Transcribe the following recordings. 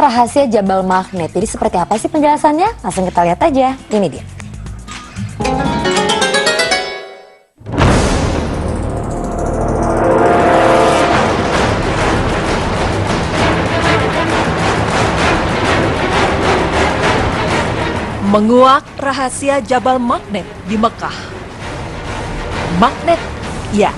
rahasia Jabal Magnet. Jadi seperti apa sih penjelasannya? Langsung kita lihat aja. Ini dia. Menguak rahasia Jabal Magnet di Mekah. Magnet, ya,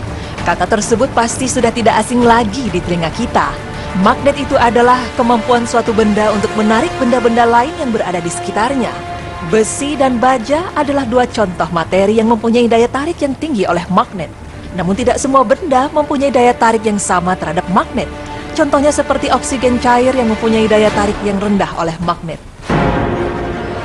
kata tersebut pasti sudah tidak asing lagi di telinga kita. Magnet itu adalah kemampuan suatu benda untuk menarik benda-benda lain yang berada di sekitarnya. Besi dan baja adalah dua contoh materi yang mempunyai daya tarik yang tinggi oleh magnet. Namun tidak semua benda mempunyai daya tarik yang sama terhadap magnet. Contohnya seperti oksigen cair yang mempunyai daya tarik yang rendah oleh magnet.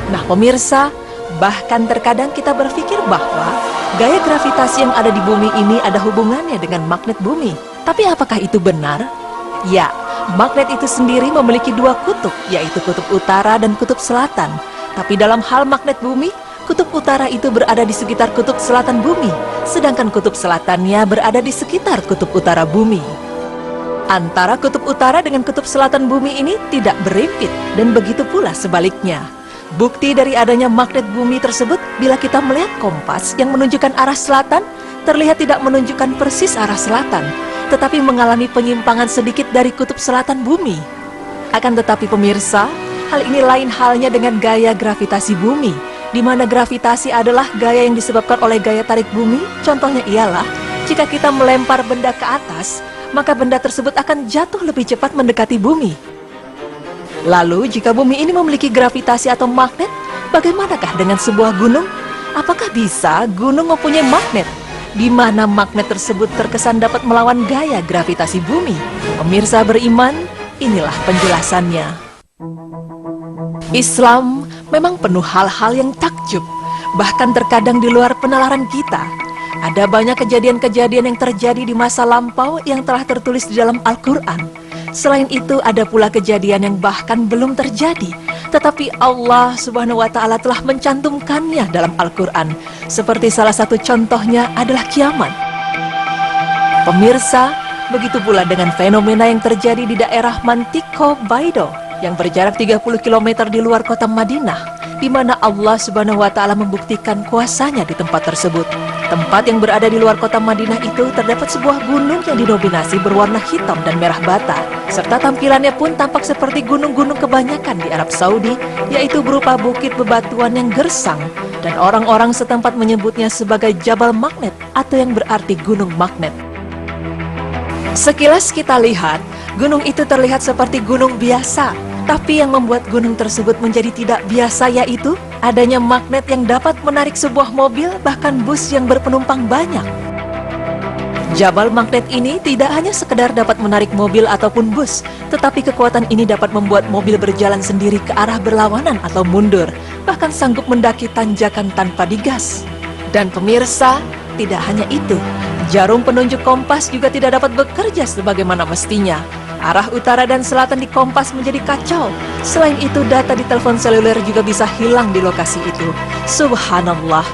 Nah pemirsa, bahkan terkadang kita berpikir bahwa gaya gravitasi yang ada di bumi ini ada hubungannya dengan magnet bumi. Tapi apakah itu benar? Ya, magnet itu sendiri memiliki dua kutub, yaitu kutub utara dan kutub selatan. Tapi dalam hal magnet bumi, kutub utara itu berada di sekitar kutub selatan bumi, sedangkan kutub selatannya berada di sekitar kutub utara bumi. Antara kutub utara dengan kutub selatan bumi ini tidak berimpit, dan begitu pula sebaliknya. Bukti dari adanya magnet bumi tersebut, bila kita melihat kompas yang menunjukkan arah selatan, terlihat tidak menunjukkan persis arah selatan, tetapi mengalami penyimpangan sedikit dari kutub selatan bumi. Akan tetapi pemirsa, hal ini lain halnya dengan gaya gravitasi bumi, di mana gravitasi adalah gaya yang disebabkan oleh gaya tarik bumi. Contohnya ialah, jika kita melempar benda ke atas, maka benda tersebut akan jatuh lebih cepat mendekati bumi. Lalu, jika bumi ini memiliki gravitasi atau magnet, bagaimanakah dengan sebuah gunung? Apakah bisa gunung mempunyai magnet? Di mana magnet tersebut terkesan dapat melawan gaya gravitasi bumi? Pemirsa beriman, inilah penjelasannya. Islam memang penuh hal-hal yang takjub, bahkan terkadang di luar penalaran kita. Ada banyak kejadian-kejadian yang terjadi di masa lampau yang telah tertulis di dalam Al-Quran. Selain itu, ada pula kejadian yang bahkan belum terjadi, tetapi Allah Subhanahu wa Ta'ala telah mencantumkannya dalam Al-Quran. Seperti salah satu contohnya adalah kiamat. Pemirsa, begitu pula dengan fenomena yang terjadi di daerah Mantiko Baido yang berjarak 30 km di luar kota Madinah, di mana Allah Subhanahu wa Ta'ala membuktikan kuasanya di tempat tersebut. Tempat yang berada di luar kota Madinah itu terdapat sebuah gunung yang didominasi berwarna hitam dan merah bata, serta tampilannya pun tampak seperti gunung-gunung kebanyakan di Arab Saudi, yaitu berupa bukit bebatuan yang gersang, dan orang-orang setempat menyebutnya sebagai Jabal Magnet atau yang berarti gunung magnet. Sekilas kita lihat, gunung itu terlihat seperti gunung biasa, tapi yang membuat gunung tersebut menjadi tidak biasa yaitu adanya magnet yang dapat menarik sebuah mobil, bahkan bus yang berpenumpang banyak. Jabal Magnet ini tidak hanya sekedar dapat menarik mobil ataupun bus, tetapi kekuatan ini dapat membuat mobil berjalan sendiri ke arah berlawanan atau mundur, bahkan sanggup mendaki tanjakan tanpa digas. Dan pemirsa, tidak hanya itu, jarum penunjuk kompas juga tidak dapat bekerja sebagaimana mestinya. Arah utara dan selatan di kompas menjadi kacau. Selain itu, data di telepon seluler juga bisa hilang di lokasi itu. Subhanallah.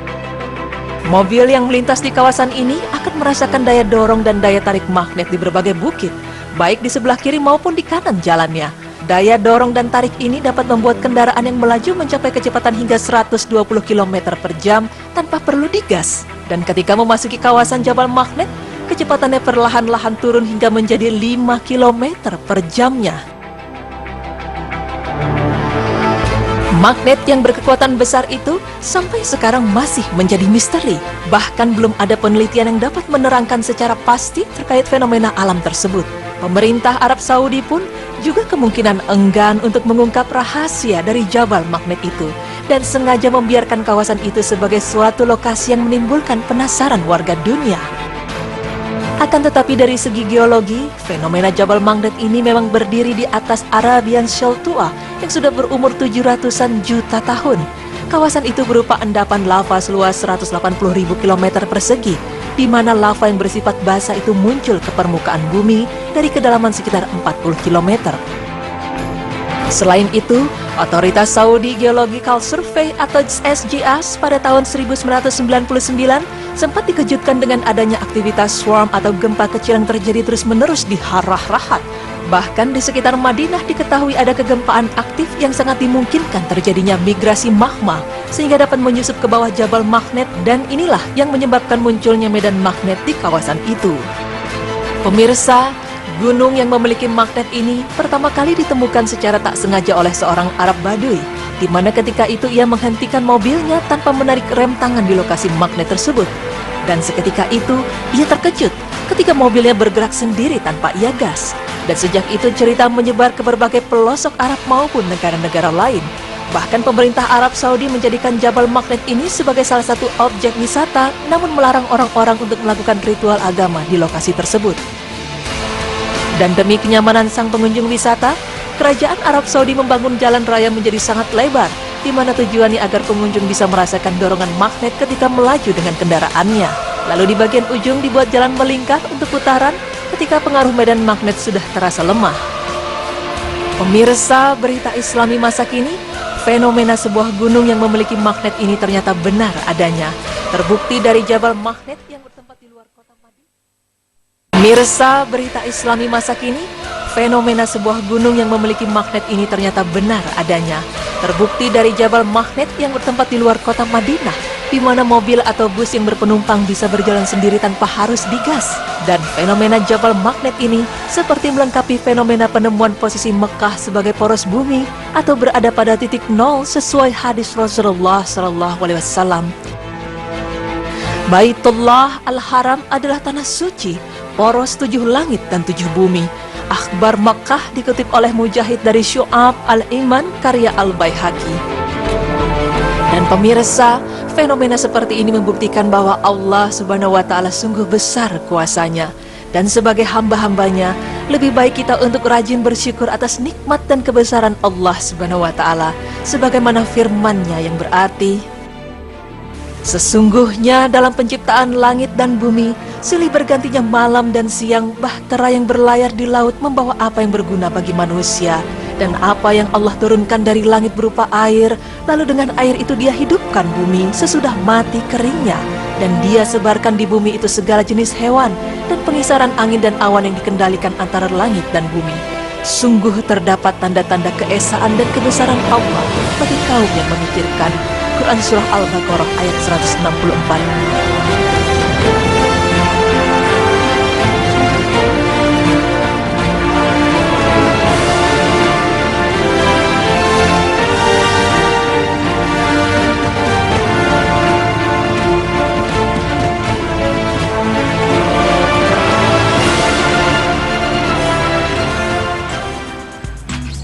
Mobil yang melintas di kawasan ini akan merasakan daya dorong dan daya tarik magnet di berbagai bukit, baik di sebelah kiri maupun di kanan jalannya. Daya dorong dan tarik ini dapat membuat kendaraan yang melaju mencapai kecepatan hingga 120 km per jam tanpa perlu digas. Dan ketika memasuki kawasan Jabal Magnet, kecepatannya perlahan-lahan turun hingga menjadi 5 km per jamnya. Magnet yang berkekuatan besar itu sampai sekarang masih menjadi misteri. Bahkan belum ada penelitian yang dapat menerangkan secara pasti terkait fenomena alam tersebut. Pemerintah Arab Saudi pun juga kemungkinan enggan untuk mengungkap rahasia dari Jabal Magnet itu, dan sengaja membiarkan kawasan itu sebagai suatu lokasi yang menimbulkan penasaran warga dunia. Akan tetapi dari segi geologi, fenomena Jabal Magnet ini memang berdiri di atas Arabian Shale tua yang sudah berumur 700-an juta tahun. Kawasan itu berupa endapan lava seluas 180.000 km persegi, di mana lava yang bersifat basa itu muncul ke permukaan bumi dari kedalaman sekitar 40 km. Selain itu, Otoritas Saudi Geological Survey atau SGS pada tahun 1999 sempat dikejutkan dengan adanya aktivitas swarm atau gempa kecil yang terjadi terus-menerus di Harrah Rahat, Bahkan di sekitar Madinah diketahui ada kegempaan aktif yang sangat dimungkinkan terjadinya migrasi magma sehingga dapat menyusup ke bawah Jabal Magnet, dan inilah yang menyebabkan munculnya medan magnet di kawasan itu. Pemirsa, gunung yang memiliki magnet ini pertama kali ditemukan secara tak sengaja oleh seorang Arab Baduy, di mana ketika itu ia menghentikan mobilnya tanpa menarik rem tangan di lokasi magnet tersebut. Dan seketika itu, ia terkejut ketika mobilnya bergerak sendiri tanpa ia gas. Dan sejak itu cerita menyebar ke berbagai pelosok Arab maupun negara-negara lain. Bahkan pemerintah Arab Saudi menjadikan Jabal Magnet ini sebagai salah satu objek wisata, namun melarang orang-orang untuk melakukan ritual agama di lokasi tersebut. Dan demi kenyamanan sang pengunjung wisata, kerajaan Arab Saudi membangun jalan raya menjadi sangat lebar, di mana tujuannya agar pengunjung bisa merasakan dorongan magnet ketika melaju dengan kendaraannya. Lalu di bagian ujung dibuat jalan melingkar untuk putaran ketika pengaruh medan magnet sudah terasa lemah. Pemirsa berita Islami masa kini, fenomena sebuah gunung yang memiliki magnet ini ternyata benar adanya. Terbukti dari Jabal Magnet yang bertempat di luar kota Madinah. Pemirsa berita Islami masa kini, fenomena sebuah gunung yang memiliki magnet ini ternyata benar adanya. Terbukti dari Jabal Magnet yang bertempat di luar kota Madinah, di mana mobil atau bus yang berpenumpang bisa berjalan sendiri tanpa harus digas. Dan fenomena Jabal Magnet ini seperti melengkapi fenomena penemuan posisi Mekah sebagai poros bumi atau berada pada titik nol sesuai hadis Rasulullah SAW. Baitullah Al-Haram adalah tanah suci, poros 7 langit dan 7 bumi. Akhbar Makkah dikutip oleh Mujahid dari Syu'ab Al-Iman karya Al-Baihaqi. Dan pemirsa, fenomena seperti ini membuktikan bahwa Allah Subhanahu wa Ta'ala sungguh besar kuasanya. Dan sebagai hamba-hambanya, lebih baik kita untuk rajin bersyukur atas nikmat dan kebesaran Allah Subhanahu wa Ta'ala, sebagaimana firman-Nya yang berarti, sesungguhnya dalam penciptaan langit dan bumi, silih bergantinya malam dan siang, bahtera yang berlayar di laut membawa apa yang berguna bagi manusia, dan apa yang Allah turunkan dari langit berupa air, lalu dengan air itu Dia hidupkan bumi sesudah mati keringnya, dan Dia sebarkan di bumi itu segala jenis hewan, dan pengisaran angin dan awan yang dikendalikan antara langit dan bumi. Sungguh terdapat tanda-tanda keesaan dan kebesaran Allah bagi kaum yang memikirkan. Quran Surah Al-Baqarah ayat 164.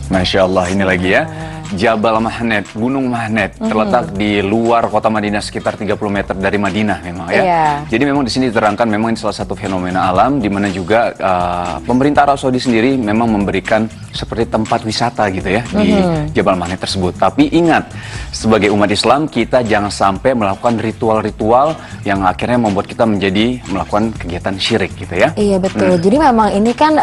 Masya Allah, ini lagi ya. Jabal Magnet, Gunung Magnet, terletak di luar kota Madinah sekitar 30 meter dari Madinah memang ya. Jadi memang di sini diterangkan memang ini salah satu fenomena alam di mana juga pemerintah Arab Saudi sendiri memang memberikan seperti tempat wisata gitu ya di Jabal Magnet tersebut. Tapi ingat, sebagai umat Islam kita jangan sampai melakukan ritual-ritual yang akhirnya membuat kita menjadi melakukan kegiatan syirik gitu ya. Iya betul. Jadi memang ini kan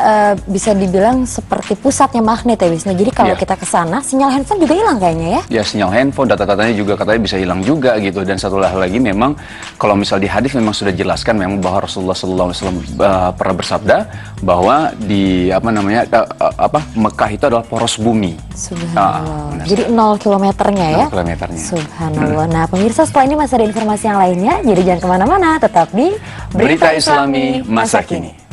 bisa dibilang seperti pusatnya magnet ya Wisnu. Jadi kalau kita ke sana, sinyal handphone juga hilang kayaknya ya? Ya, sinyal handphone, data-datanya juga katanya bisa hilang juga gitu. Dan satu hal lagi memang kalau misal di hadis memang sudah jelaskan memang bahwa Rasulullah SAW pernah bersabda bahwa di Mekah itu adalah poros bumi. Subhanallah. Jadi 0 kilometernya ya? 0 kilometernya. Subhanallah. Nah pemirsa, setelah ini masih ada informasi yang lainnya, jadi jangan kemana-mana, tetap di Berita Islami Masa Kini.